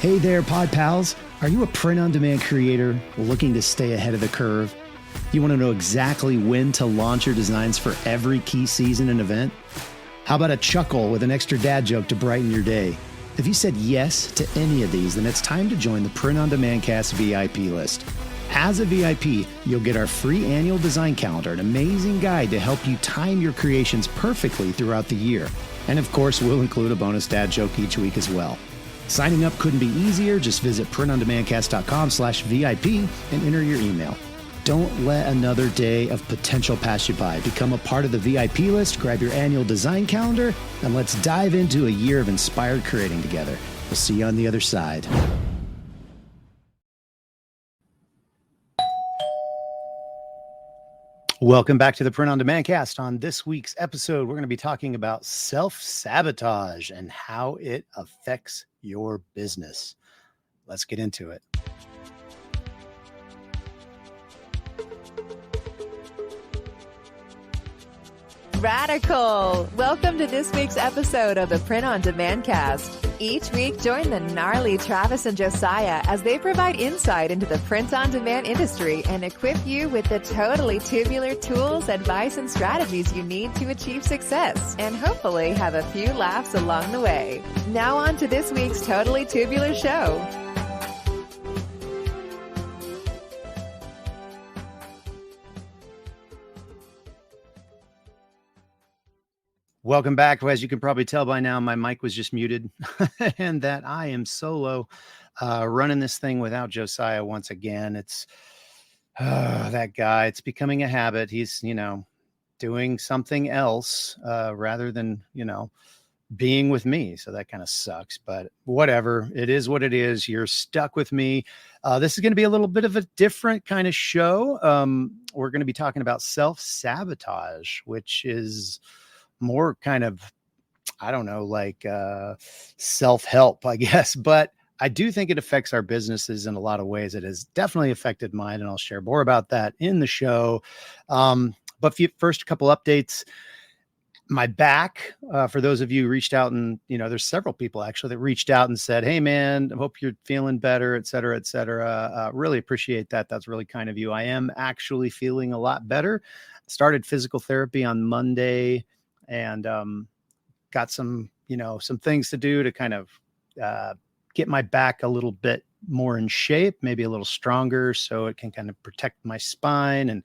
Hey there, Pod Pals. Are you a print-on-demand creator looking to stay ahead of the curve? You want to know exactly when to launch your designs for every key season and event? How about a chuckle with an extra dad joke to brighten your day? If you said yes to any of these, then it's time to join the Print on Demand Cast VIP list. As a VIP, you'll get our free annual design calendar, an amazing guide to help you time your creations perfectly throughout the year. And of course, we'll include a bonus dad joke each week as well. Signing up couldn't be easier. Just visit printondemandcast.com/VIP and enter your email. Don't let another day of potential pass you by. Become a part of the VIP list, grab your annual design calendar, and let's dive into a year of inspired creating together. We'll see you on the other side. Welcome back to the Print on Demand Cast. On this week's episode, we're going to be talking about self-sabotage and how it affects your business. Let's get into it. Radical! Welcome to this week's episode of the Print on Demand Cast. Each week, join the gnarly Travis and Josiah as they provide insight into the print-on-demand industry and equip you with the totally tubular tools, advice, and strategies you need to achieve success and hopefully have a few laughs along the way. Now on to this week's Totally Tubular show. Welcome back. As you can probably tell by now, my mic was just muted and that I am solo running this thing without Josiah once again. It's that guy. It's becoming a habit. He's, doing something else rather than, being with me. So that kind of sucks, but whatever. It is what it is. You're stuck with me. This is going to be a little bit of a different kind of show. We're going to be talking about self-sabotage, which is more kind of, self-help, I guess. But I do think it affects our businesses in a lot of ways. It has definitely affected mine, and I'll share more about that in the show. But first, a couple updates. My back, for those of you who reached out, and, there's several people actually that reached out and said, hey, man, I hope you're feeling better, et cetera, et cetera. Really appreciate that. That's really kind of you. I am actually feeling a lot better. Started physical therapy on Monday, and got some things to do to kind of get my back a little bit more in shape, maybe a little stronger, so it can kind of protect my spine, and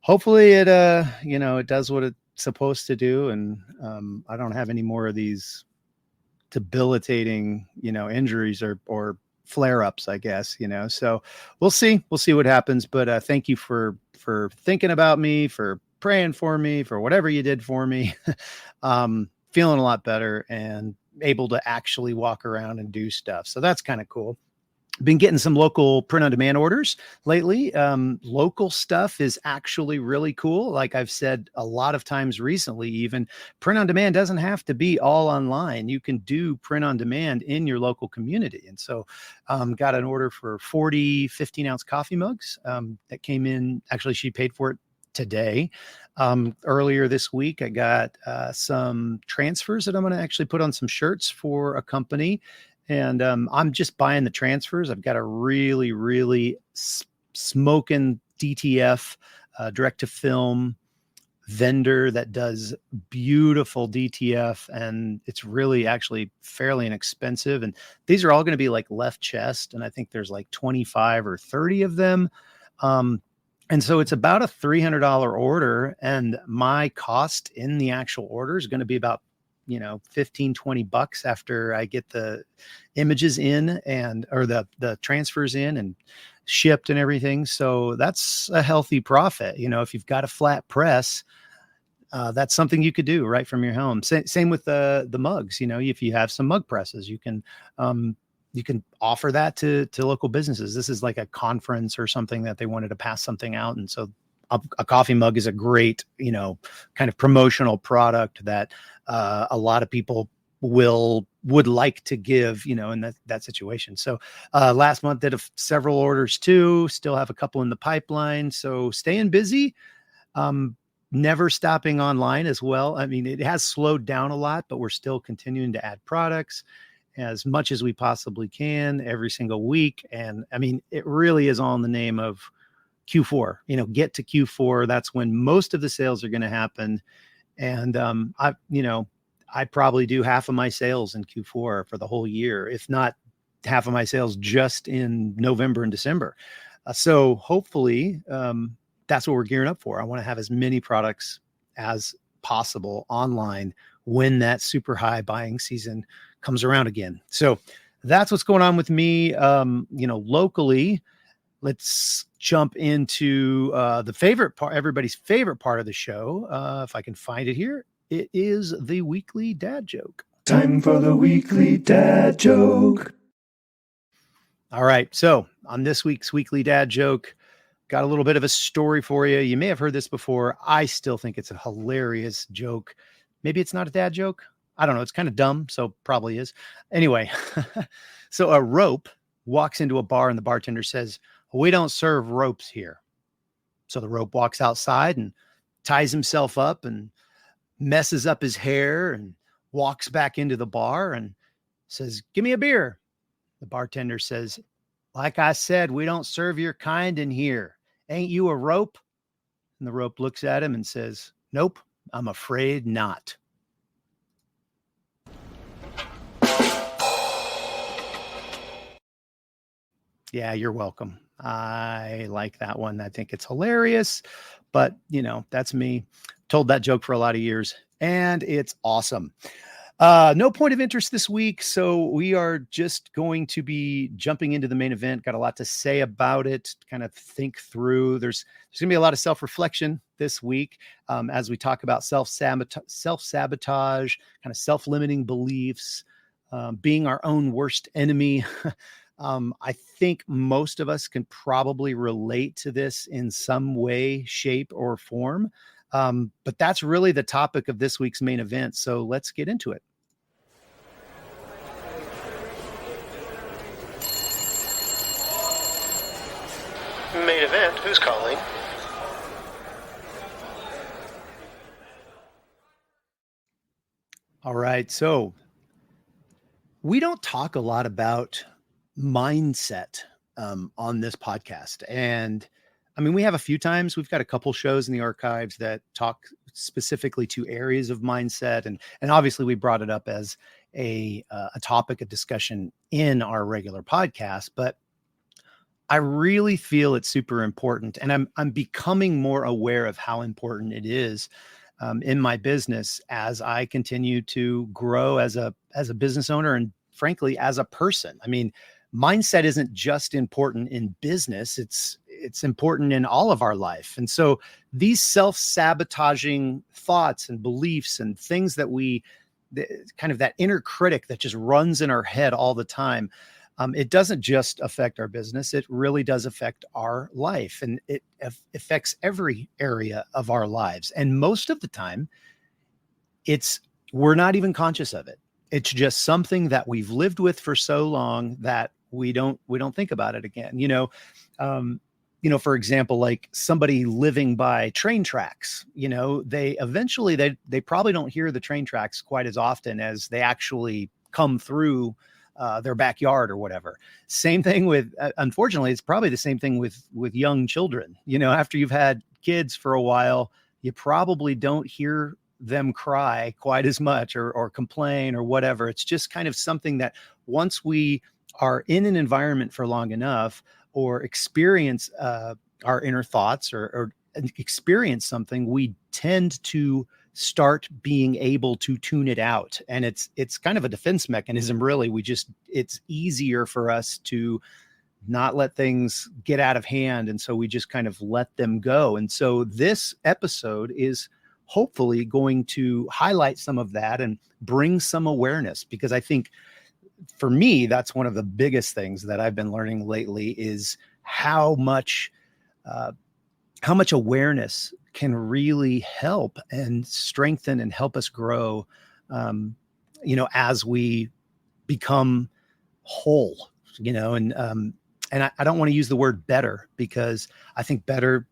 hopefully it it does what it's supposed to do, and I don't have any more of these debilitating injuries or flare-ups, I guess. So we'll see what happens, but thank you for thinking about me, for praying for me, for whatever you did for me. Feeling a lot better and able to actually walk around and do stuff. So that's kind of cool. Been getting some local print on demand orders lately. Local stuff is actually really cool. Like I've said a lot of times recently, even print on demand doesn't have to be all online. You can do print on demand in your local community. And so got an order for 40 15-ounce coffee mugs that came in. Actually, she paid for it today. Earlier this week, I got some transfers that I'm going to actually put on some shirts for a company. And I'm just buying the transfers. I've got a really, really smoking DTF, direct to film vendor that does beautiful DTF. And it's really actually fairly inexpensive. And these are all going to be like left chest. And I think there's like 25 or 30 of them. And so it's about a $300 order, and my cost in the actual order is going to be about, $15-20 after I get the images in or the transfers in and shipped and everything. So that's a healthy profit. If you've got a flat press, that's something you could do right from your home. Same with the mugs. If you have some mug presses, you can offer that to local businesses. This is like a conference or something that they wanted to pass something out. And so a coffee mug is a great, kind of promotional product that a lot of people would like to give, in that situation. So last month did several orders too, still have a couple in the pipeline. So staying busy, never stopping online as well. I mean, it has slowed down a lot, but we're still continuing to add products. as much as we possibly can every single week. And I mean, it really is all in the name of Q4. Get to Q4. That's when most of the sales are going to happen. And I probably do half of my sales in Q4 for the whole year, if not half of my sales just in November and December. So hopefully that's what we're gearing up for. I want to have as many products as possible online when that super high buying season comes around again. So that's what's going on with me. Locally, let's jump into the favorite part, everybody's favorite part of the show. If I can find it here, it is the weekly dad joke. Time for the weekly dad joke. All right. So on this week's weekly dad joke, got a little bit of a story for you. You may have heard this before. I still think it's a hilarious joke. Maybe it's not a dad joke. I don't know. It's kind of dumb, so probably is. Anyway, so a rope walks into a bar and the bartender says, "We don't serve ropes here." So the rope walks outside and ties himself up and messes up his hair and walks back into the bar and says, "Give me a beer." The bartender says, "Like I said, we don't serve your kind in here. Ain't you a rope?" And the rope looks at him and says, "Nope, I'm afraid not." Yeah, you're welcome. I like that one. I think it's hilarious, but that's me. Told that joke for a lot of years and it's awesome. No point of interest this week. So we are just going to be jumping into the main event. Got a lot to say about it, kind of think through. There's going to be a lot of self-reflection this week as we talk about self-sabotage, kind of self-limiting beliefs, being our own worst enemy. I think most of us can probably relate to this in some way, shape, or form. But that's really the topic of this week's main event. So let's get into it. Main event, who's calling? All right. So we don't talk a lot about mindset on this podcast. And I mean, we have a few times, we've got a couple shows in the archives that talk specifically to areas of mindset. And obviously we brought it up as a topic of discussion in our regular podcast, but I really feel it's super important. And I'm becoming more aware of how important it is in my business as I continue to grow as a business owner and frankly, as a person. I mean, mindset isn't just important in business. It's important in all of our life. And so these self-sabotaging thoughts and beliefs and things that kind of that inner critic that just runs in our head all the time, it doesn't just affect our business. It really does affect our life, and it affects every area of our lives. And most of the time we're not even conscious of it. It's just something that we've lived with for so long that we don't think about it again. For example, like somebody living by train tracks, they probably don't hear the train tracks quite as often as they actually come through their backyard or whatever. Same thing with, unfortunately, it's probably the same thing with young children. After you've had kids for a while, you probably don't hear them cry quite as much or complain or whatever. It's just kind of something that once we are in an environment for long enough or experience our inner thoughts or experience something, we tend to start being able to tune it out. And it's kind of a defense mechanism, really. It's easier for us to not let things get out of hand. And so we just kind of let them go. And so this episode is hopefully going to highlight some of that and bring some awareness, because I think for me, that's one of the biggest things that I've been learning lately is how much awareness can really help and strengthen and help us grow, as we become whole, and I don't want to use the word better, because I think better,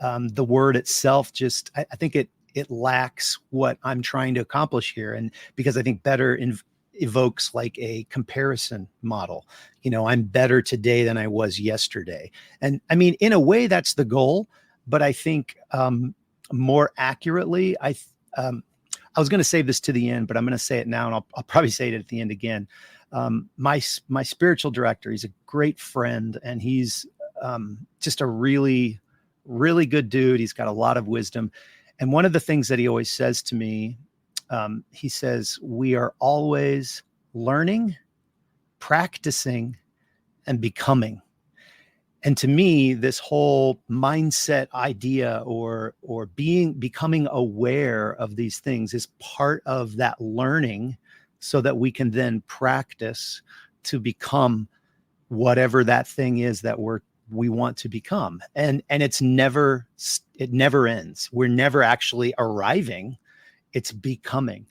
the word itself, I think it lacks what I'm trying to accomplish here. And because I think better evokes like a comparison model. I'm better today than I was yesterday. And I mean, in a way, that's the goal. But I think more accurately, I was going to save this to the end, but I'm going to say it now, and I'll probably say it at the end again. My spiritual director, he's a great friend, and he's just a really, really good dude. He's got a lot of wisdom. And one of the things that he always says to me, he says, we are always learning, practicing, and becoming. And to me, this whole mindset idea or becoming aware of these things is part of that learning, so that we can then practice to become whatever that thing is that we want to become. And it never ends. We're never actually arriving. It's becoming.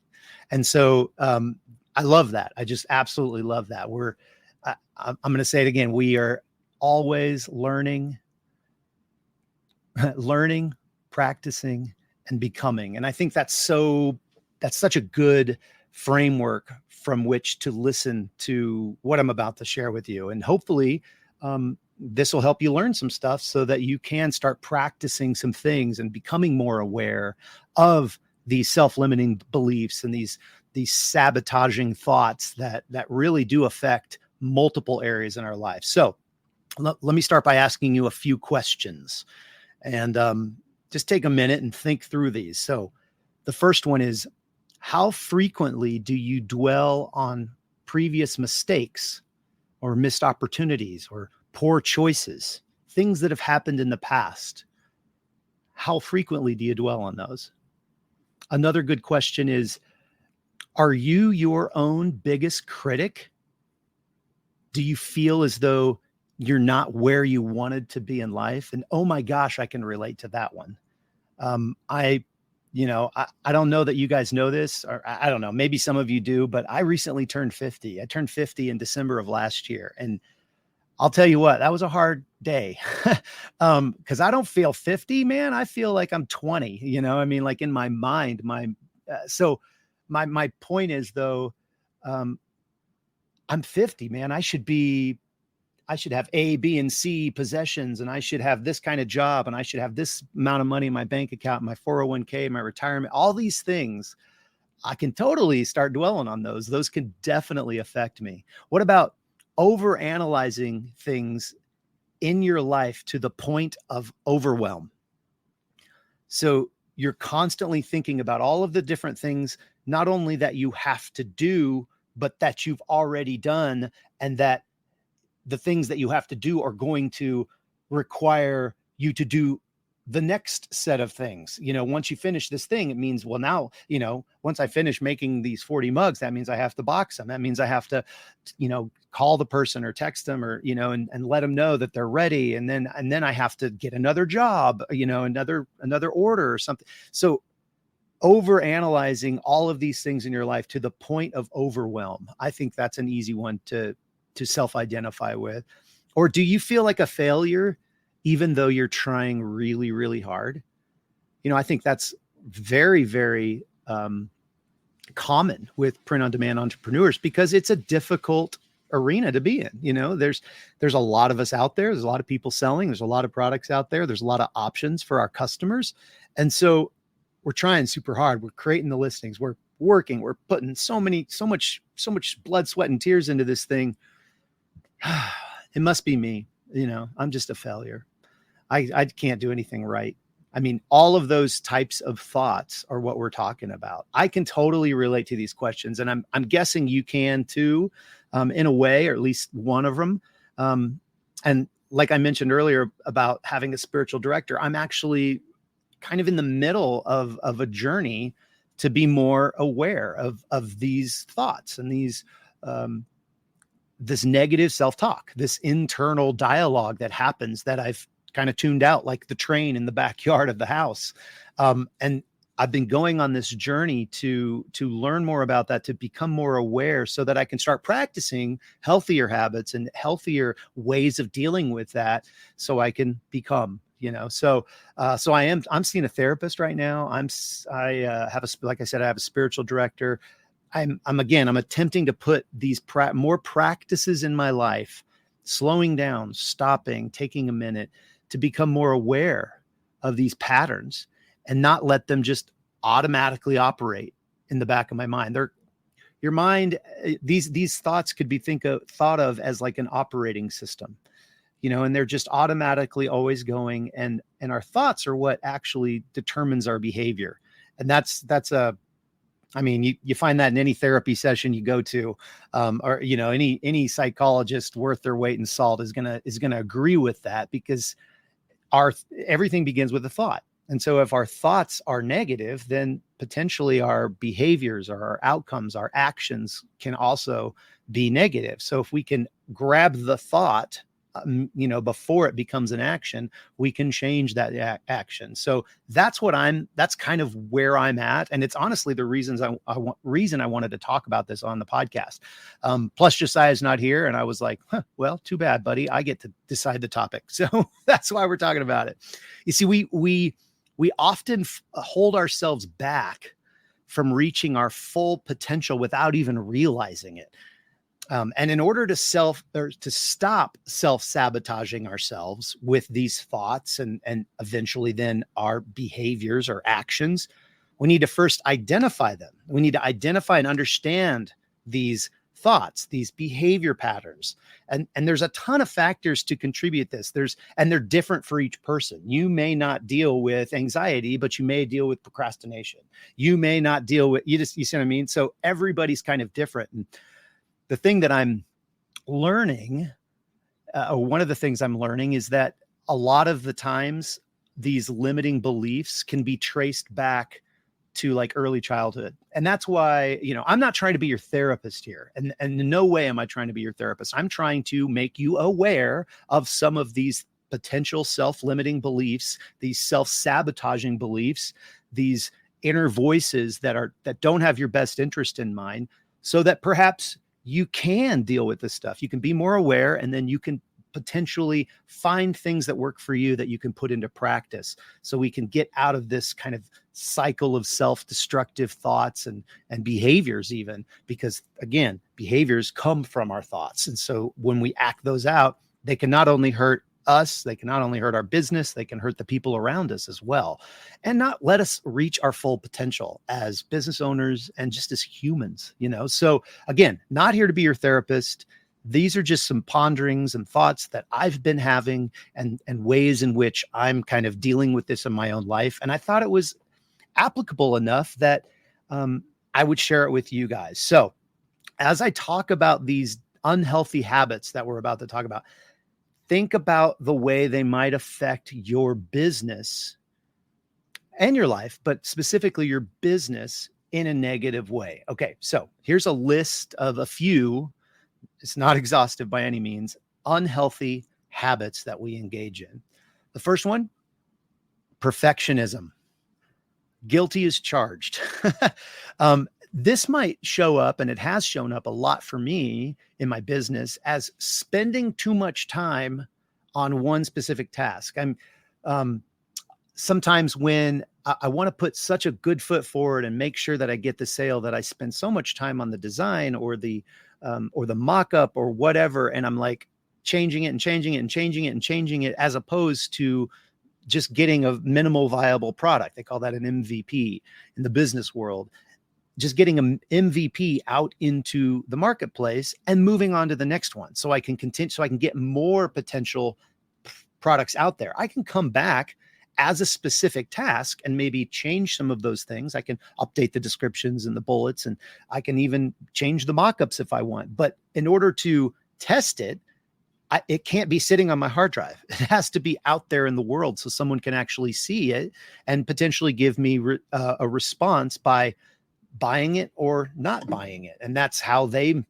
And so I love that. I just absolutely love that. I'm going to say it again. We are always learning, practicing, and becoming. And I think that's such a good framework from which to listen to what I'm about to share with you. And hopefully this will help you learn some stuff so that you can start practicing some things and becoming more aware of these self-limiting beliefs and these sabotaging thoughts that really do affect multiple areas in our life. So let me start by asking you a few questions, and just take a minute and think through these. So the first one is, how frequently do you dwell on previous mistakes or missed opportunities or poor choices, things that have happened in the past? How frequently do you dwell on those? Another good question is, are you your own biggest critic? Do you feel as though you're not where you wanted to be in life? And oh my gosh, I can relate to that one. I don't know that you guys know this, or I don't know, maybe some of you do, but I recently turned 50. I turned 50 in December of last year. And I'll tell you what, that was a hard day. Cause I don't feel 50, man. I feel like I'm 20, I mean, like in my mind, so my point is though, I'm 50, man. I should have A, B, and C possessions, and I should have this kind of job, and I should have this amount of money in my bank account, my 401k, my retirement, all these things. I can totally start dwelling on those. Those can definitely affect me. What about overanalyzing things in your life to the point of overwhelm? So you're constantly thinking about all of the different things, not only that you have to do, but that you've already done, and that the things that you have to do are going to require you to do the next set of things. Once you finish this thing, it means, well, now, once I finish making these 40 mugs, that means I have to box them. That means I have to, call the person or text them or, and let them know that they're ready. And then I have to get another job, another order or something. So over analyzing all of these things in your life to the point of overwhelm, I think that's an easy one to self-identify with. Or do you feel like a failure even though you're trying really, really hard? I think that's very, very common with print-on-demand entrepreneurs, because it's a difficult arena to be in. There's a lot of us out there. There's a lot of people selling. There's a lot of products out there. There's a lot of options for our customers. And so we're trying super hard. We're creating the listings. We're working. We're putting so much blood, sweat, and tears into this thing. It must be me. I'm just a failure. I can't do anything right. I mean, all of those types of thoughts are what we're talking about. I can totally relate to these questions, and I'm guessing you can too, in a way, or at least one of them. And like I mentioned earlier about having a spiritual director, I'm actually kind of in the middle of a journey to be more aware of these thoughts and these this negative self-talk, this internal dialogue that happens that I've kind of tuned out like the train in the backyard of the house. And I've been going on this journey to learn more about that, to become more aware so that I can start practicing healthier habits and healthier ways of dealing with that, so I can become, so I'm seeing a therapist right now. Like I said, I have a spiritual director. I'm attempting to put these more practices in my life, slowing down, stopping, taking a minute to become more aware of these patterns and not let them just automatically operate in the back of my mind. Your mind, these thoughts could be thought of as like an operating system, and they're just automatically always going. And our thoughts are what actually determines our behavior. And you find that in any therapy session you go to, or any psychologist worth their weight in salt is gonna agree with that, because everything begins with a thought. And so if our thoughts are negative, then potentially our behaviors or our outcomes, our actions can also be negative. So if we can grab the thought, before it becomes an action, we can change that action. So that's kind of where I'm at. And it's honestly the reason I wanted to talk about this on the podcast. Plus Josiah's not here. And I was like, well, too bad, buddy. I get to decide the topic. So that's why we're talking about it. You see, we often hold ourselves back from reaching our full potential without even realizing it. And in order to stop self-sabotaging ourselves with these thoughts and eventually then our behaviors or actions, we need to first identify them. We need to identify and understand these thoughts, these behavior patterns. And there's a ton of factors to contribute this. And they're different for each person. You may not deal with anxiety, but you may deal with procrastination. You may not deal with, you see what I mean? So everybody's kind of different. And the thing that I'm learning, one of the things I'm learning is that a lot of the times these limiting beliefs can be traced back to like early childhood. And that's why, I'm not trying to be your therapist here. And in no way am I trying to be your therapist. I'm trying to make you aware of some of these potential self-limiting beliefs, these self-sabotaging beliefs, these inner voices that don't have your best interest in mind, so that perhaps you can deal with this stuff. You can be more aware, and then you can potentially find things that work for you that you can put into practice, so we can get out of this kind of cycle of self-destructive thoughts and behaviors, even because, again, behaviors come from our thoughts. And so when we act those out, they can not only hurt us, they can not only hurt our business, they can hurt the people around us as well, and not let us reach our full potential as business owners and just as humans, So again, not here to be your therapist. These are just some ponderings and thoughts that I've been having and ways in which I'm kind of dealing with this in my own life. And I thought it was applicable enough that I would share it with you guys. So as I talk about these unhealthy habits that we're about to talk about, think about the way they might affect your business and your life, but specifically your business in a negative way. Okay, so here's a list of a few, it's not exhaustive by any means, unhealthy habits that we engage in. The first one, perfectionism. Guilty as charged. This might show up, and it has shown up a lot for me in my business, as spending too much time on one specific task. I'm sometimes when I want to put such a good foot forward and make sure that I get the sale, that I spend so much time on the design or the mock-up or whatever, and I'm like changing it and changing it and changing it and changing it, as opposed to just getting a minimal viable product. They call that an MVP in the business world. Just getting an MVP out into the marketplace and moving on to the next one, so I can continue, so I can get more potential products out there. I can come back as a specific task and maybe change some of those things. I can update the descriptions and the bullets, and I can even change the mock-ups if I want. But in order to test it, it can't be sitting on my hard drive. It has to be out there in the world, so someone can actually see it and potentially give me a response by buying it or not buying it. And that's how they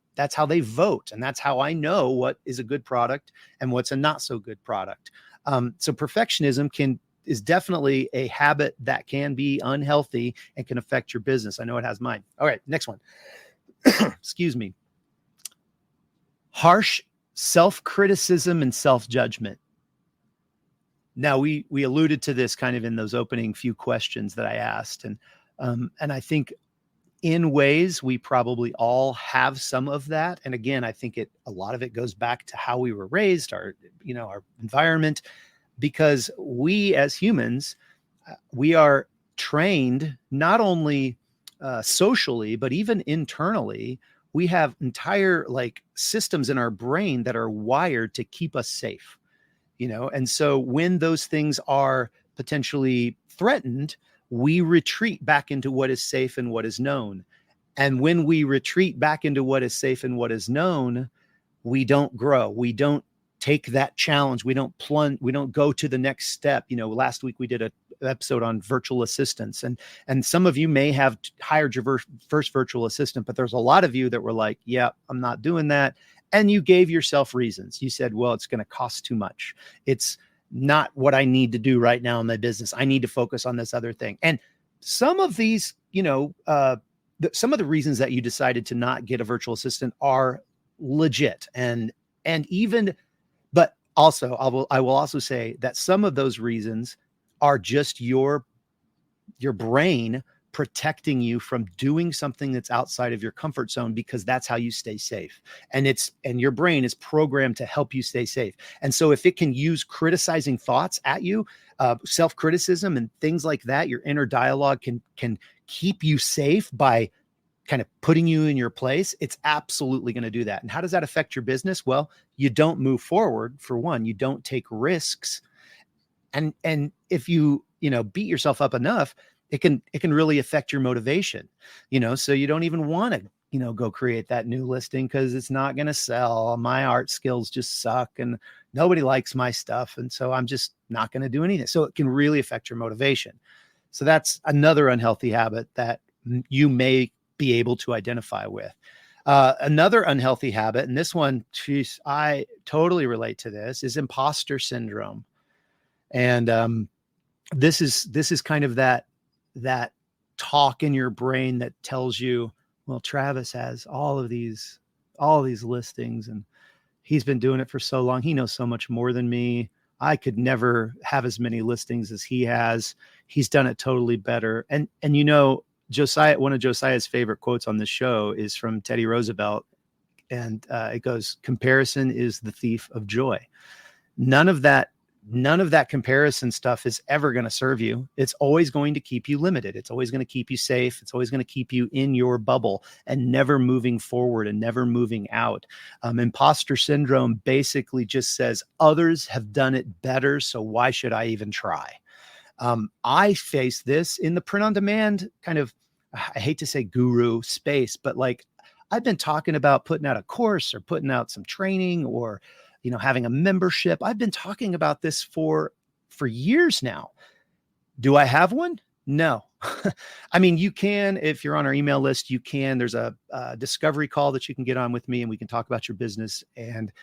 vote. And that's how I know what is a good product and what's a not so good product. So perfectionism is definitely a habit that can be unhealthy and can affect your business. I know it has mine. All right, next one. Excuse me. Harsh self-criticism and self-judgment. Now, we alluded to this kind of in those opening few questions that I asked. And I think in ways we probably all have some of that. And again, I think a lot of it goes back to how we were raised, our environment, because we as humans, we are trained not only socially, but even internally. We have entire like systems in our brain that are wired to keep us safe, and so when those things are potentially threatened, we retreat back into what is safe and what is known. And when we retreat back into what is safe and what is known, we don't grow. We don't take that challenge. We don't plunge. We don't go to the next step. Last week we did an episode on virtual assistants, and some of you may have hired your first virtual assistant, but there's a lot of you that were like, yeah, I'm not doing that. And you gave yourself reasons. You said, well, it's going to cost too much. It's not what I need to do right now in my business. I need to focus on this other thing. And some of these, some of the reasons that you decided to not get a virtual assistant are legit. And even, but also I will also say that some of those reasons are just your brain protecting you from doing something that's outside of your comfort zone, because that's how you stay safe. And your brain is programmed to help you stay safe. And so if it can use criticizing thoughts at you, self-criticism and things like that, your inner dialogue can keep you safe by kind of putting you in your place, it's absolutely going to do that. And how does that affect your business? Well, you don't move forward. For one, you don't take risks. And if you beat yourself up enough, it can really affect your motivation, so you don't even want to, go create that new listing because it's not going to sell. My art skills just suck and nobody likes my stuff. And so I'm just not going to do anything. So it can really affect your motivation. So that's another unhealthy habit that you may be able to identify with. Another unhealthy habit, and this one, geez, I totally relate to this, is imposter syndrome. And this is kind of that talk in your brain that tells you, well, Travis has all these listings and he's been doing it for so long. He knows so much more than me. I could never have as many listings as he has. He's done it totally better. And Josiah, one of Josiah's favorite quotes on this show is from Teddy Roosevelt. And it goes, comparison is the thief of joy. None of that comparison stuff is ever going to serve you. It's always going to keep you limited. It's always going to keep you safe. It's always going to keep you in your bubble and never moving forward and never moving out. Imposter syndrome basically just says others have done it better, so why should I even try? I face this in the print on demand kind of, I hate to say guru space, but like I've been talking about putting out a course or putting out some training or having a membership. I've been talking about this for years now. Do I have one? No. I mean, you can, if you're on our email list, there's a discovery call that you can get on with me and we can talk about your business, and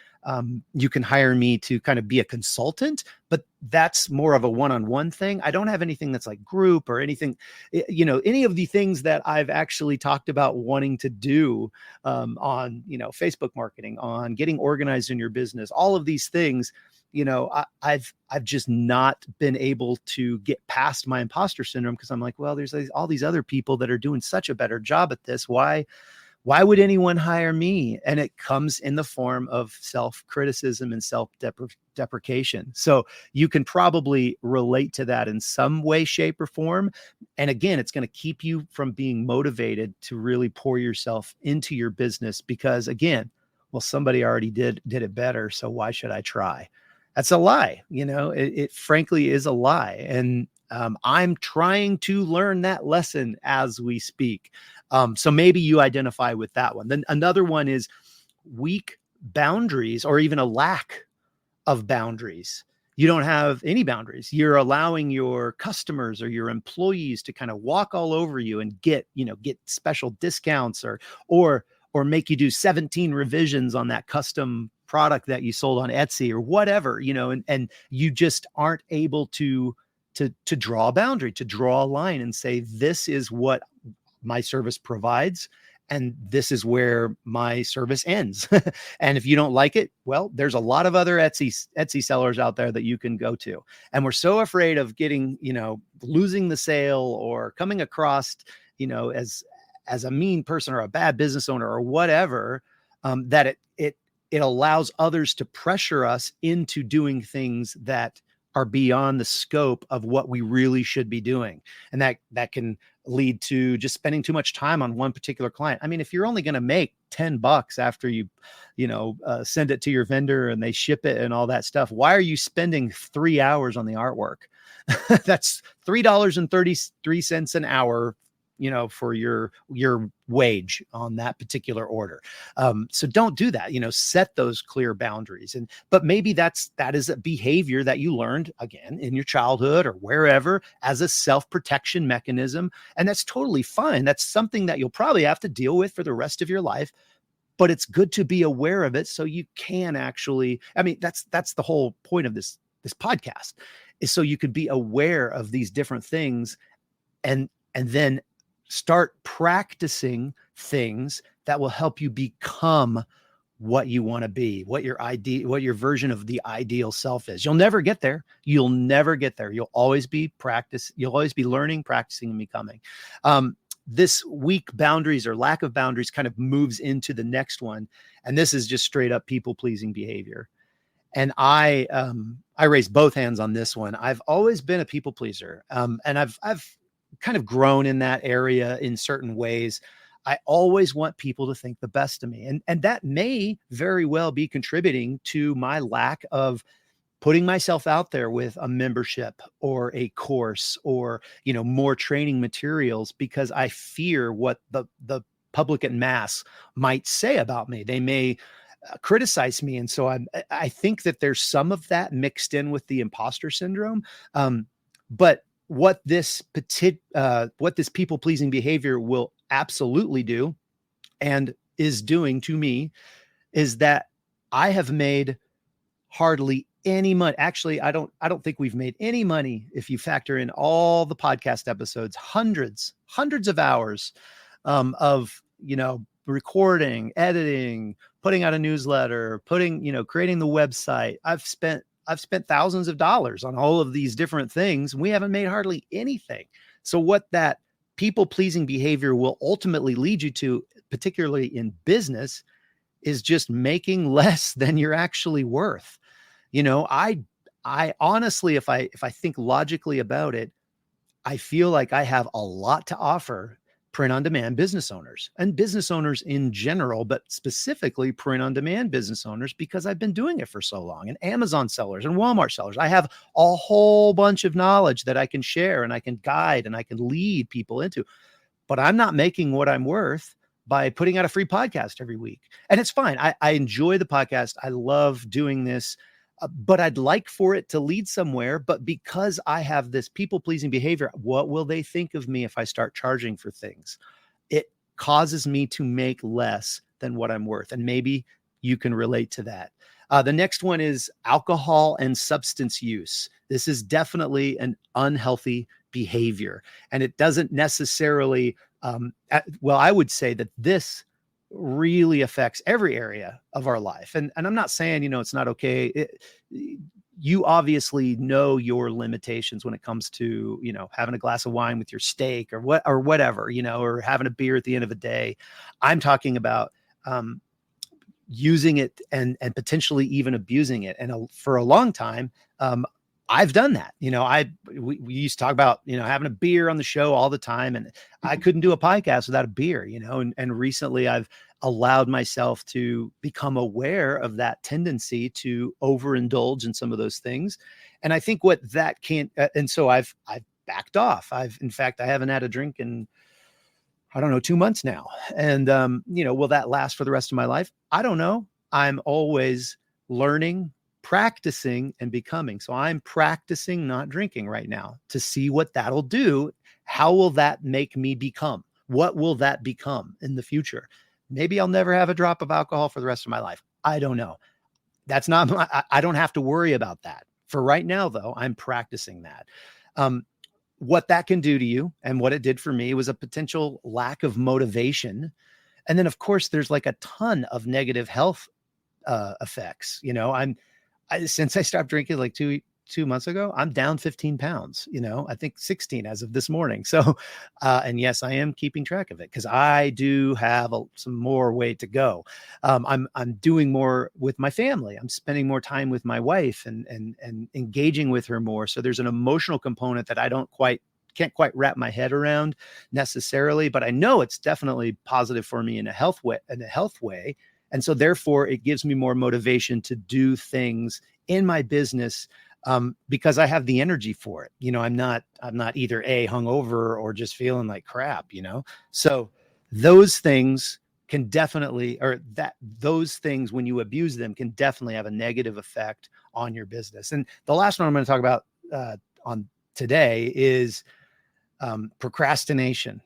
you can hire me to kind of be a consultant, but that's more of a one-on-one thing. I don't have anything that's like group or anything, any of the things that I've actually talked about wanting to do on, Facebook marketing, on getting organized in your business, all of these things. I've just not been able to get past my imposter syndrome because I'm like, well, there's all these other people that are doing such a better job at this. Why would anyone hire me? And it comes in the form of self-criticism and self-deprecation. So you can probably relate to that in some way, shape, or form. And again, it's going to keep you from being motivated to really pour yourself into your business because, again, well, somebody already did it better. So why should I try? That's a lie. It frankly is a lie. And I'm trying to learn that lesson as we speak. So maybe you identify with that one. Then another one is weak boundaries or even a lack of boundaries. You don't have any boundaries. You're allowing your customers or your employees to kind of walk all over you and get special discounts or make you do 17 revisions on that custom product that you sold on Etsy or whatever, and you just aren't able to draw a boundary, to draw a line and say, this is what my service provides. And this is where my service ends. And if you don't like it, well, there's a lot of other Etsy sellers out there that you can go to. And we're so afraid of getting, losing the sale or coming across, as a mean person or a bad business owner or whatever, that it allows others to pressure us into doing things that are beyond the scope of what we really should be doing. And that can lead to just spending too much time on one particular client. I mean, if you're only going to make $10 after you send it to your vendor and they ship it and all that stuff, why are you spending 3 hours on the artwork? That's $3.33 an hour, for your wage on that particular order. So don't do that, set those clear boundaries. But maybe that is a behavior that you learned again in your childhood or wherever as a self-protection mechanism. And that's totally fine. That's something that you'll probably have to deal with for the rest of your life, but it's good to be aware of it. So you can actually, that's the whole point of this podcast, is so you could be aware of these different things and then start practicing things that will help you become what you want to be, what your version of the ideal self is. You'll never get there. You'll always be learning, practicing, and becoming. This weak boundaries or lack of boundaries kind of moves into the next one. And this is just straight up people-pleasing behavior. And I raise both hands on this one. I've always been a people pleaser. And I've kind of grown in that area in certain ways. I always want people to think the best of me. And that may very well be contributing to my lack of putting myself out there with a membership or a course or, more training materials, because I fear what the public en masse might say about me. They may criticize me. And so I think that there's some of that mixed in with the imposter syndrome. But what this people pleasing behavior will absolutely do and is doing to me is that I have made hardly any money. Actually, I don't think we've made any money if you factor in all the podcast episodes, hundreds of hours of, recording, editing, putting out a newsletter, creating the website. I've spent thousands of dollars on all of these different things. And we haven't made hardly anything. So what that people-pleasing behavior will ultimately lead you to, particularly in business, is just making less than you're actually worth. I honestly, if I think logically about it, I feel like I have a lot to offer print-on-demand business owners and business owners in general, but specifically print-on-demand business owners, because I've been doing it for so long, and Amazon sellers and Walmart sellers. I have a whole bunch of knowledge that I can share and I can guide and I can lead people into, but I'm not making what I'm worth by putting out a free podcast every week. And it's fine. I enjoy the podcast. I love doing this. But I'd like for it to lead somewhere. But because I have this people-pleasing behavior, what will they think of me if I start charging for things? It causes me to make less than what I'm worth. And maybe you can relate to that. The next one is alcohol and substance use. This is definitely an unhealthy behavior. And it doesn't necessarily, I would say that this really affects every area of our life. And I'm not saying, it's not okay. You obviously know your limitations when it comes to, having a glass of wine with your steak or whatever, or having a beer at the end of the day. I'm talking about using it and potentially even abusing it. And for a long time, I've done that. We used to talk about, having a beer on the show all the time, and I couldn't do a podcast without a beer, and recently I've allowed myself to become aware of that tendency to overindulge in some of those things. And I think what that can't, and so I've backed off. In fact, I haven't had a drink in, 2 months now. And, will that last for the rest of my life? I don't know. I'm always learning, practicing, and becoming. So I'm practicing not drinking right now to see what that'll do. How will that make me become? What will that become in the future? Maybe I'll never have a drop of alcohol for the rest of my life. I don't know. That's not, I don't have to worry about that. For right now, though, I'm practicing that. What that can do to you and what it did for me was a potential lack of motivation. And then, of course, there's like a ton of negative health effects. Since I stopped drinking like 2 months ago, I'm down 15 pounds, I think 16 as of this morning. So, and yes, I am keeping track of it because I do have some more way to go. I'm doing more with my family. I'm spending more time with my wife and engaging with her more. So there's an emotional component that I can't quite wrap my head around necessarily, but I know it's definitely positive for me in a health way. And so therefore it gives me more motivation to do things in my business, because I have the energy for it. I'm not either hungover or just feeling like crap, So those things can definitely, those things, when you abuse them, can definitely have a negative effect on your business. And the last one I'm going to talk about on today is procrastination.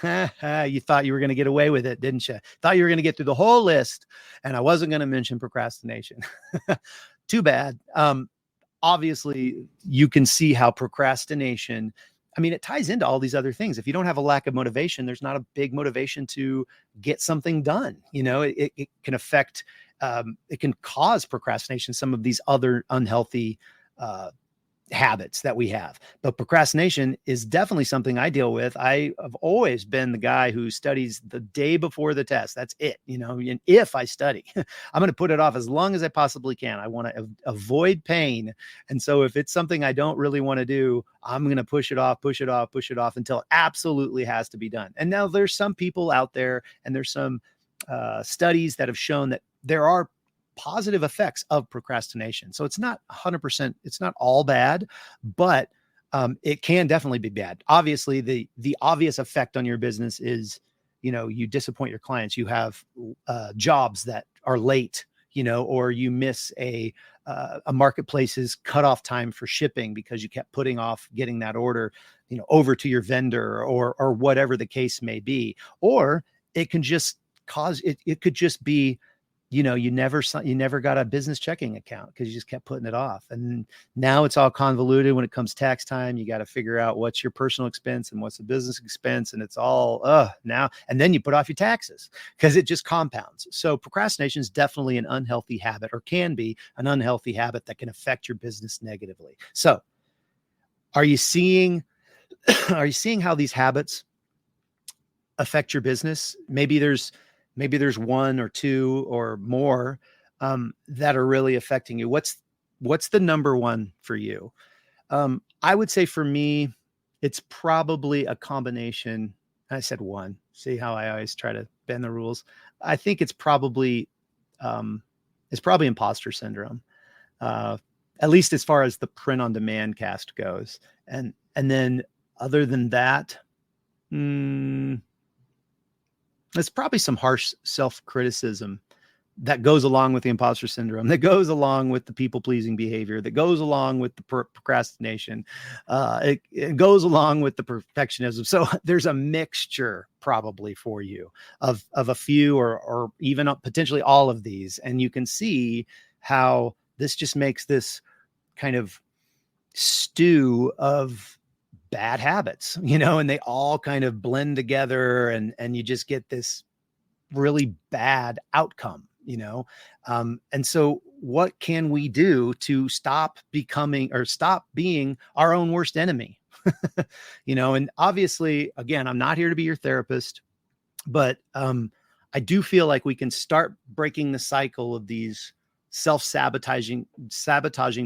You thought you were going to get away with it, didn't you? Thought you were going to get through the whole list and I wasn't going to mention procrastination. Too bad. Obviously you can see how procrastination, it ties into all these other things. If you don't have a lack of motivation, there's not a big motivation to get something done. It can affect, it can cause procrastination, some of these other unhealthy habits that we have. But procrastination is definitely something I deal with. I have always been the guy who studies the day before the test. That's it. And if I study, I'm going to put it off as long as I possibly can. I want to avoid pain. And so if it's something I don't really want to do, I'm going to push it off until it absolutely has to be done. And now there's some people out there, and there's some studies that have shown that there are positive effects of procrastination. So it's not 100%, it's not all bad, but it can definitely be bad. Obviously, the obvious effect on your business is, you disappoint your clients. You have jobs that are late, or you miss a marketplace's cutoff time for shipping because you kept putting off getting that order, over to your vendor, or whatever the case may be. Or it can just cause it. It could just be, you never got a business checking account because you just kept putting it off. And now it's all convoluted when it comes tax time. You got to figure out what's your personal expense and what's the business expense. And it's all now, and then you put off your taxes because it just compounds. So procrastination is definitely an unhealthy habit, or can be an unhealthy habit that can affect your business negatively. So are you seeing how these habits affect your business? Maybe there's one or two or more that are really affecting you. What's the number one for you? I would say for me, it's probably a combination. I said one. See how I always try to bend the rules. I think it's probably imposter syndrome, at least as far as the print on demand cast goes. And then other than that, there's probably some harsh self-criticism that goes along with the imposter syndrome, that goes along with the people-pleasing behavior, that goes along with the procrastination. It goes along with the perfectionism. So there's a mixture probably for you of a few or even potentially all of these. And you can see how this just makes this kind of stew of bad habits, and they all kind of blend together, and you just get this really bad outcome, and so what can we do to stop being our own worst enemy? And obviously, again, I'm not here to be your therapist, but I do feel like we can start breaking the cycle of these sabotaging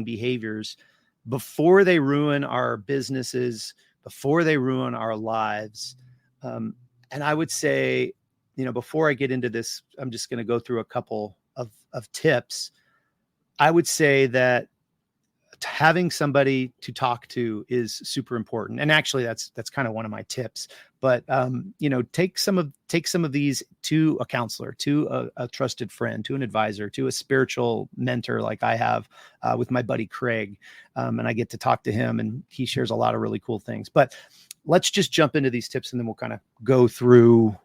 behaviors before they ruin our businesses, before they ruin our lives. And I would say, before I get into this, I'm just going to go through a couple of tips. I would say that having somebody to talk to is super important. And actually that's kind of one of my tips, but take some of these to a counselor, to a trusted friend, to an advisor, to a spiritual mentor, like I have with my buddy Craig. And I get to talk to him, and he shares a lot of really cool things. But let's just jump into these tips, and then we'll kind of go through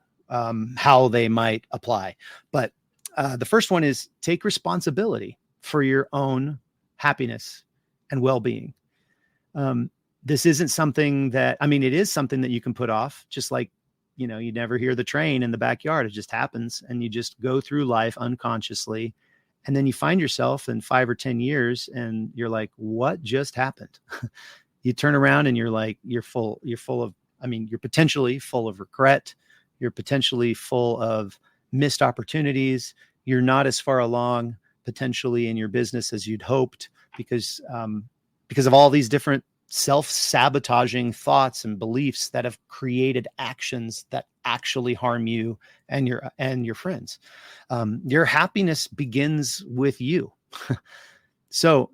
how they might apply. But the first one is take responsibility for your own happiness and well-being. This isn't something that, it is something that you can put off, just like, you never hear the train in the backyard. It just happens. And you just go through life unconsciously. And then you find yourself in 5 or 10 years and you're like, what just happened? You turn around and you're like, you're potentially full of regret. You're potentially full of missed opportunities. You're not as far along potentially in your business as you'd hoped because of all these different self-sabotaging thoughts and beliefs that have created actions that actually harm you and your friends. Your happiness begins with you. So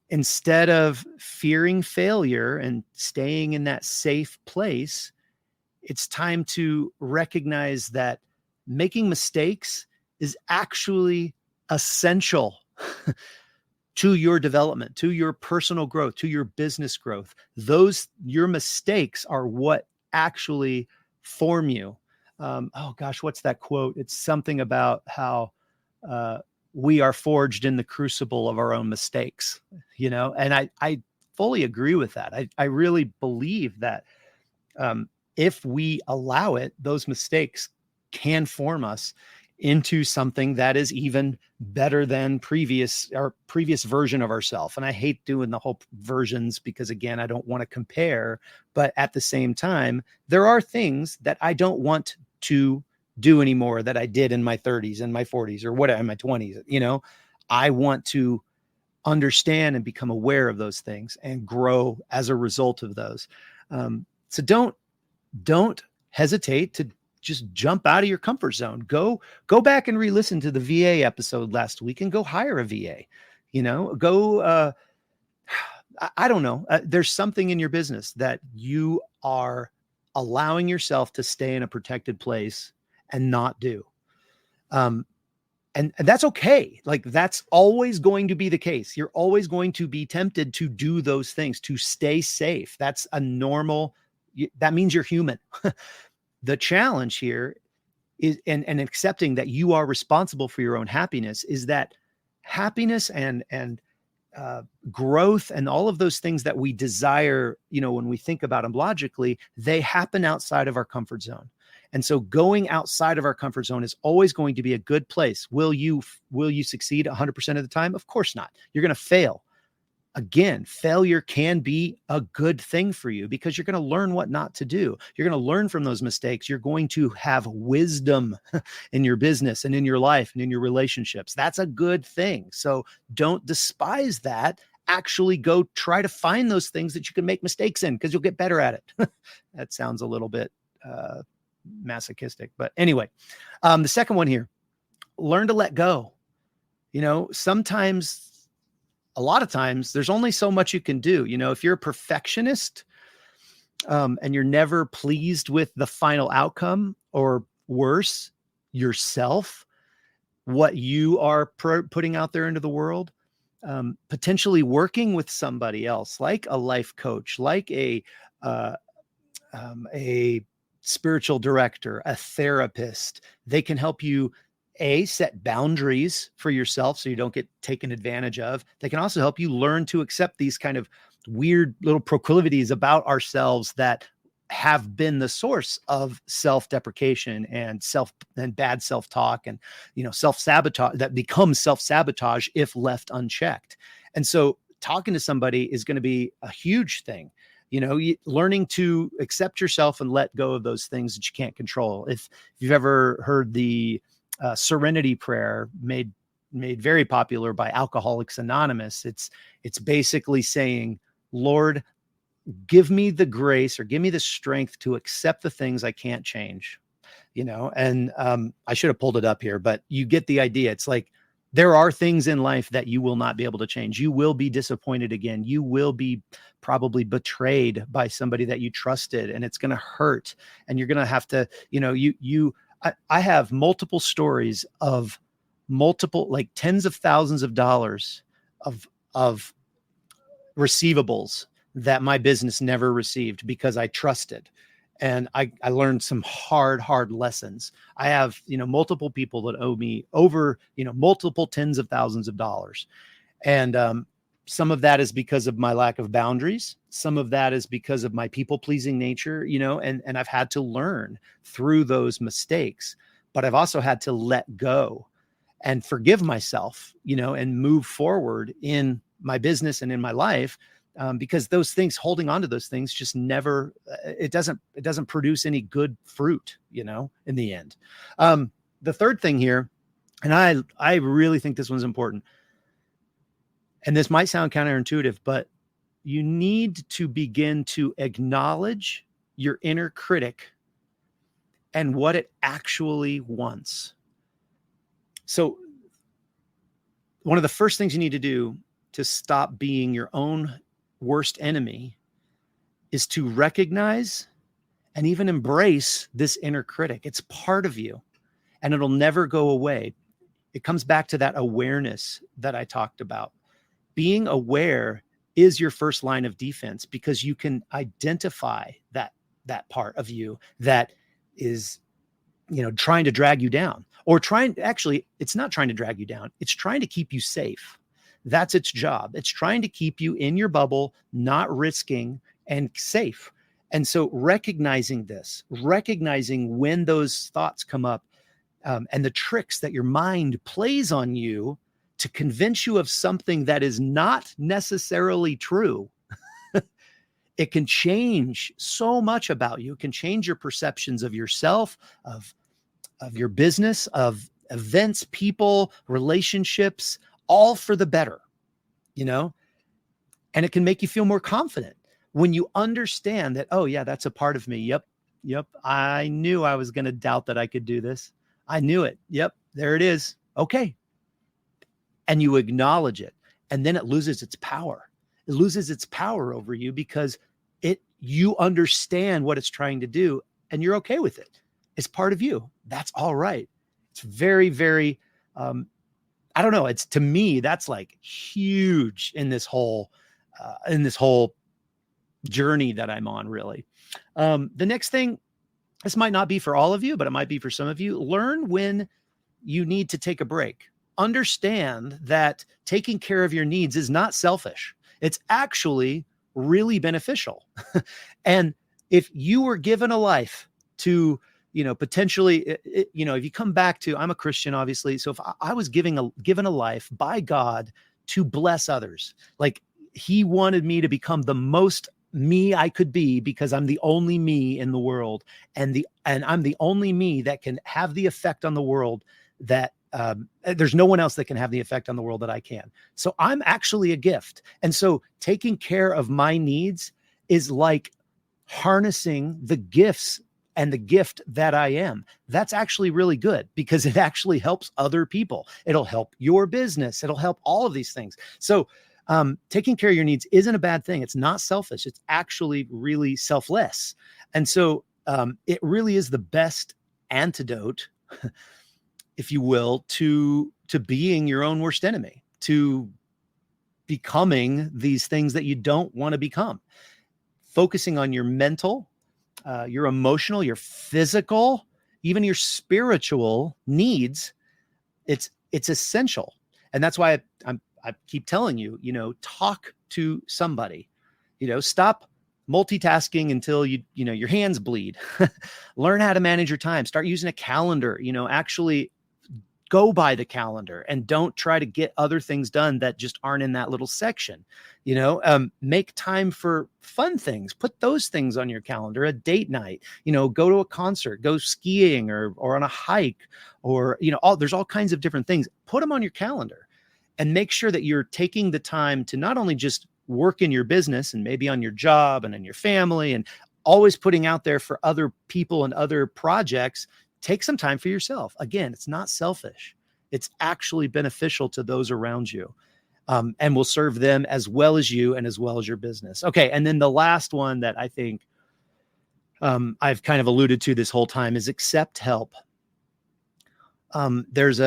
instead of fearing failure and staying in that safe place, it's time to recognize that making mistakes is actually essential to your development, to your personal growth, to your business growth. Your mistakes are what actually form you. What's that quote? It's something about how we are forged in the crucible of our own mistakes, and I fully agree with that. I really believe that if we allow it, those mistakes can form us into something that is even better than our previous version of ourselves. And I hate doing the whole versions because, again, I don't want to compare, but at the same time, there are things that I don't want to do anymore that I did in my 30s and my 40s or whatever, in my 20s. I want to understand and become aware of those things and grow as a result of those. So don't hesitate to just jump out of your comfort zone. Go back and re-listen to the VA episode last week and go hire a VA. I don't know. There's something in your business that you are allowing yourself to stay in a protected place and not do. And that's okay. Like, that's always going to be the case. You're always going to be tempted to do those things, to stay safe. That's a normal, that means you're human. The challenge here is, and accepting that you are responsible for your own happiness, is that happiness and growth and all of those things that we desire, when we think about them logically, they happen outside of our comfort zone. And so going outside of our comfort zone is always going to be a good place. Will you succeed 100% of the time? Of course not. You're going to fail. Again, failure can be a good thing for you because you're going to learn what not to do. You're going to learn from those mistakes. You're going to have wisdom in your business and in your life and in your relationships. That's a good thing. So don't despise that. Actually go try to find those things that you can make mistakes in because you'll get better at it. That sounds a little bit masochistic, but anyway, the second one here, learn to let go. A lot of times there's only so much you can do. If you're a perfectionist and you're never pleased with the final outcome, or worse, yourself, what you are putting out there into the world, potentially working with somebody else, like a life coach, like a spiritual director, a therapist. They can help you set boundaries for yourself so you don't get taken advantage of. They can also help you learn to accept these kind of weird little proclivities about ourselves that have been the source of self-deprecation and bad self-talk and, self-sabotage that becomes self-sabotage if left unchecked. And so talking to somebody is going to be a huge thing. Learning to accept yourself and let go of those things that you can't control. If you've ever heard the Serenity Prayer, made very popular by Alcoholics Anonymous, it's basically saying, Lord, give me the grace or give me the strength to accept the things I can't change. And I should have pulled it up here, but you get the idea. It's like, there are things in life that you will not be able to change. You will be disappointed again. You will be probably betrayed by somebody that you trusted, and it's going to hurt. And you're going to have to, I have multiple stories of like tens of thousands of dollars of receivables that my business never received because I trusted. And I learned some hard lessons. I have, multiple people that owe me over, multiple tens of thousands of dollars. And some of that is because of my lack of boundaries. Some of that is because of my people-pleasing nature, and I've had to learn through those mistakes. But I've also had to let go and forgive myself, and move forward in my business and in my life. Because those things, holding on to those things, just never, it doesn't produce any good fruit, in the end. The third thing here, and I really think this one's important, and this might sound counterintuitive, but you need to begin to acknowledge your inner critic and what it actually wants. So one of the first things you need to do to stop being your own worst enemy is to recognize and even embrace this inner critic. It's part of you and it'll never go away. It comes back to that awareness that I talked about. Being aware is your first line of defense because you can identify that part of you that is, trying to drag you down, or it's not trying to drag you down. It's trying to keep you safe. That's its job. It's trying to keep you in your bubble, not risking, and safe. And so recognizing when those thoughts come up, and the tricks that your mind plays on you to convince you of something that is not necessarily true, it can change so much about you. It can change your perceptions of yourself, of your business, of events, people, relationships, all for the better, and it can make you feel more confident when you understand that, oh yeah, that's a part of me. Yep. I knew I was going to doubt that I could do this. I knew it. Yep. There it is. Okay. And you acknowledge it, and then it loses its power. It loses its power over you because you understand what it's trying to do and you're okay with it. It's part of you. That's all right. It's very, very, I don't know. To me, that's like huge in this whole journey that I'm on, really. The next thing, this might not be for all of you, but it might be for some of you. Learn when you need to take a break. Understand that taking care of your needs is not selfish. It's actually really beneficial. And if you were given a life to, potentially, if you come back to, I'm a Christian, obviously. So if I was given a life by God to bless others, like he wanted me to become the most me I could be because I'm the only me in the world. And I'm the only me that can have the effect on the world that there's no one else that can have the effect on the world that I can. So I'm actually a gift. And so taking care of my needs is like harnessing the gifts and the gift that I am. That's actually really good because it actually helps other people. It'll help your business. It'll help all of these things. So taking care of your needs isn't a bad thing. It's not selfish. It's actually really selfless. And so it really is the best antidote, if you will, to being your own worst enemy, to becoming these things that you don't want to become. Focusing on your mental, your emotional, your physical, even your spiritual needs, it's essential. And that's why I keep telling you, talk to somebody, stop multitasking until your hands bleed. Learn how to manage your time. Start using a calendar, actually go by the calendar and don't try to get other things done that just aren't in that little section. Make time for fun things. Put those things on your calendar. A date night, go to a concert, go skiing or on a hike, or there's all kinds of different things. Put them on your calendar and make sure that you're taking the time to not only just work in your business and maybe on your job and in your family and always putting out there for other people and other projects. Take some time for yourself. Again, it's not selfish. It's actually beneficial to those around you, and will serve them as well as you and as well as your business. Okay. And then the last one that I think I've kind of alluded to this whole time is accept help. There's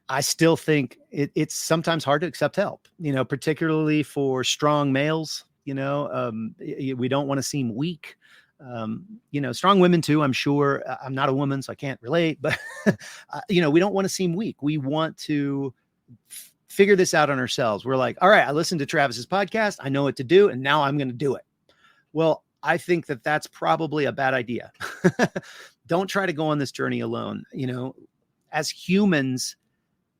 I still think it's sometimes hard to accept help, particularly for strong males. We don't want to seem weak. Strong women too, I'm sure. I'm not a woman, so I can't relate, but we don't want to seem weak. We want to figure this out on ourselves. We're like, all right, I listened to Travis's podcast. I know what to do. And now I'm going to do it. Well, I think that that's probably a bad idea. Don't try to go on this journey alone. as humans,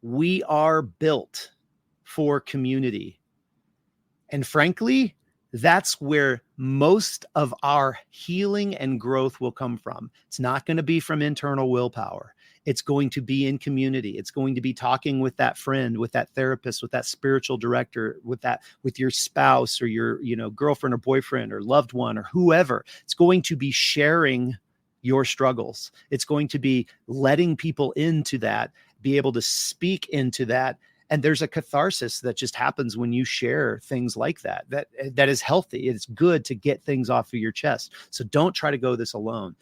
we are built for community. And frankly, that's where most of our healing and growth will come from. It's not going to be from internal willpower. It's going to be in community. It's going to be talking with that friend, with that therapist, with that spiritual director, with your spouse or your, girlfriend or boyfriend or loved one or whoever. It's going to be sharing your struggles. It's going to be letting people into that, be able to speak into that. And there's a catharsis that just happens when you share things like that is healthy. It's good to get things off of your chest. So don't try to go this alone.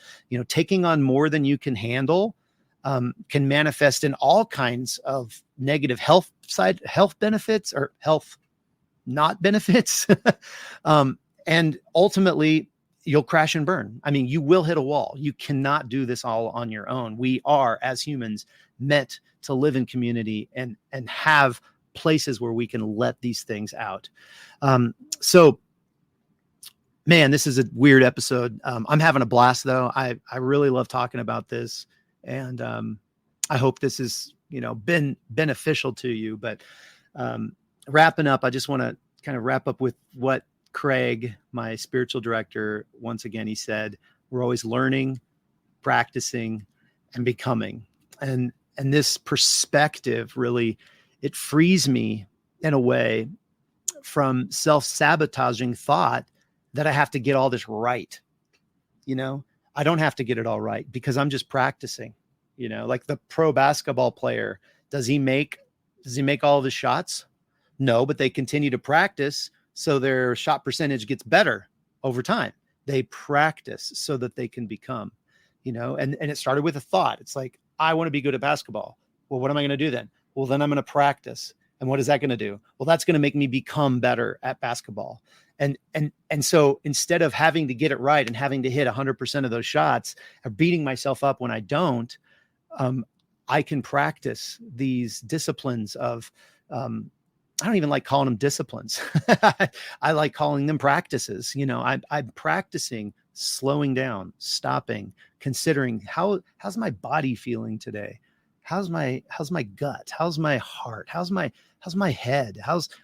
Taking on more than you can handle can manifest in all kinds of negative health benefits or health not benefits. And ultimately, you'll crash and burn. I mean, you will hit a wall. You cannot do this all on your own. We are, as humans, meant to live in community and have places where we can let these things out. So, man, this is a weird episode. I'm having a blast, though. I really love talking about this. And I hope this has, been beneficial to you. But wrapping up, I just want to kind of wrap up with what Craig, my spiritual director, once again, he said, we're always learning, practicing, and becoming. And this perspective really, it frees me in a way from self-sabotaging thought that I have to get all this right. I don't have to get it all right because I'm just practicing, like the pro basketball player. Does he make all the shots? No, but they continue to practice. So their shot percentage gets better over time. They practice so that they can become, and it started with a thought. It's like, I want to be good at basketball. Well, what am I going to do then? Well, then I'm going to practice. And what is that going to do? Well, that's going to make me become better at basketball. And so instead of having to get it right and having to hit 100% of those shots or beating myself up when I don't, I can practice these disciplines of, I don't even like calling them disciplines. I like calling them practices. I'm practicing slowing down, stopping, considering how's my body feeling today? How's my gut? How's my heart? How's my head?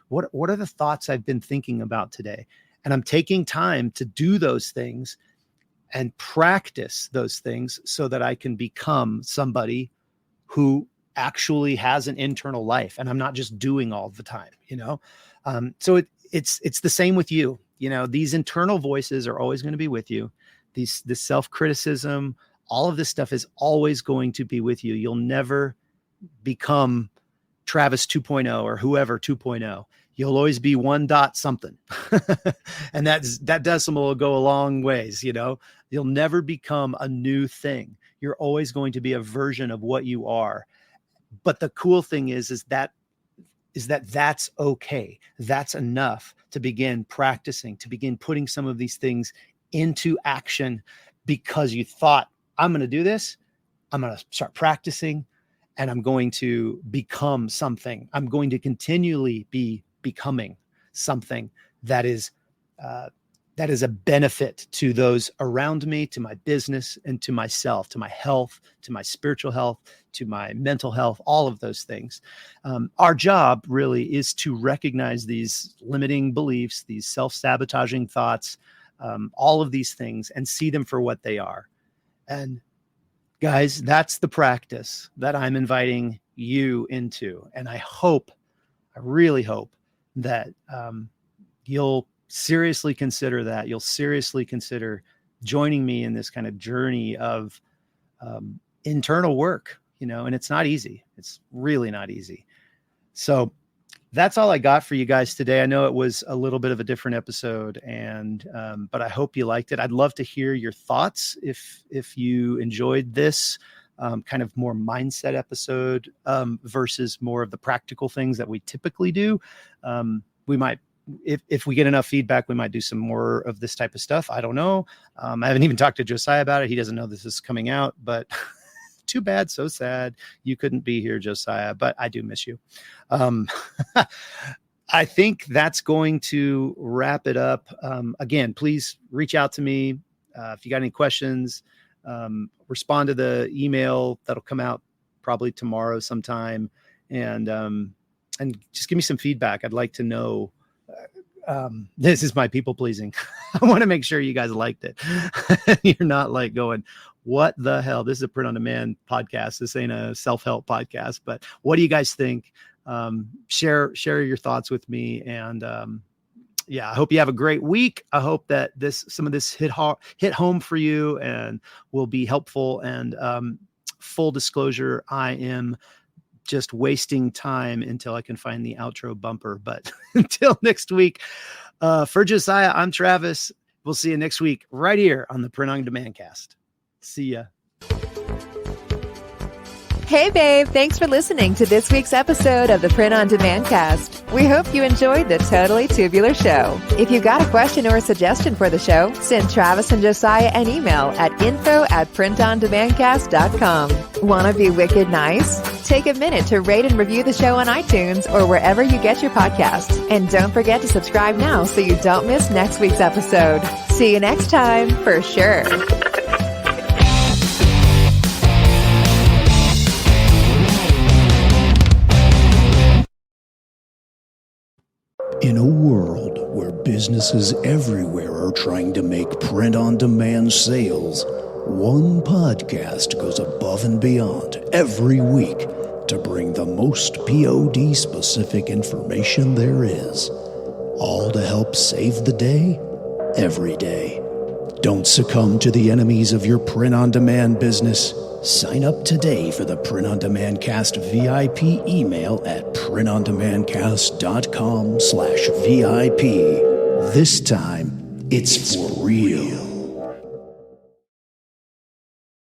What are the thoughts I've been thinking about today? And I'm taking time to do those things and practice those things so that I can become somebody who actually has an internal life, and I'm not just doing all the time, So it's the same with you. These internal voices are always going to be with you. This self-criticism, all of this stuff is always going to be with you. You'll never become Travis 2.0 or whoever 2.0. You'll always be 1 dot something. And that decimal will go a long ways. You'll never become a new thing. You're always going to be a version of what you are. But the cool thing is that that's okay. That's enough to begin practicing, to begin putting some of these things into action because you thought, I'm going to do this. I'm going to start practicing and I'm going to become something. I'm going to continually be becoming something that is a benefit to those around me, to my business, and to myself, to my health, to my spiritual health, to my mental health, all of those things. Our job really is to recognize these limiting beliefs, these self-sabotaging thoughts, all of these things, and see them for what they are. And guys, that's the practice that I'm inviting you into. And I really hope that you'll seriously consider that. You'll seriously consider joining me in this kind of journey of internal work, and it's not easy. It's really not easy. So that's all I got for you guys today. I know it was a little bit of a different episode, and but I hope you liked it. I'd love to hear your thoughts if you enjoyed this kind of more mindset episode versus more of the practical things that we typically do. We might, if we get enough feedback, we might do some more of this type of stuff. I don't know. I haven't even talked to Josiah about it. He doesn't know this is coming out, but too bad. So sad. You couldn't be here, Josiah, but I do miss you. I think that's going to wrap it up. Again, please reach out to me. If you got any questions, respond to the email that'll come out probably tomorrow sometime, and just give me some feedback. I'd like to know. This is my people pleasing. I want to make sure you guys liked it. You're not like going, what the hell? This is a print on demand podcast. This ain't a self-help podcast, but what do you guys think? Share your thoughts with me. And, I hope you have a great week. I hope that some of this hit home for you and will be helpful. And, full disclosure, I am just wasting time until I can find the outro bumper. But until next week, for Josiah, I'm Travis. We'll see you next week right here on the Print on Demand cast. See ya. Hey, babe. Thanks for listening to this week's episode of the Print on Demand cast. We hope you enjoyed the Totally Tubular Show. If you've got a question or a suggestion for the show, send Travis and Josiah an email at info@printondemandcast.com. Want to be wicked nice? Take a minute to rate and review the show on iTunes or wherever you get your podcasts. And don't forget to subscribe now so you don't miss next week's episode. See you next time, for sure. In a world where businesses everywhere are trying to make print-on-demand sales, one podcast goes above and beyond every week to bring the most POD-specific information there is, all to help save the day, every day. Don't succumb to the enemies of your print-on-demand business. Sign up today for the Print on Demand Cast VIP email at printondemandcast.com/VIP. This time, it's for real.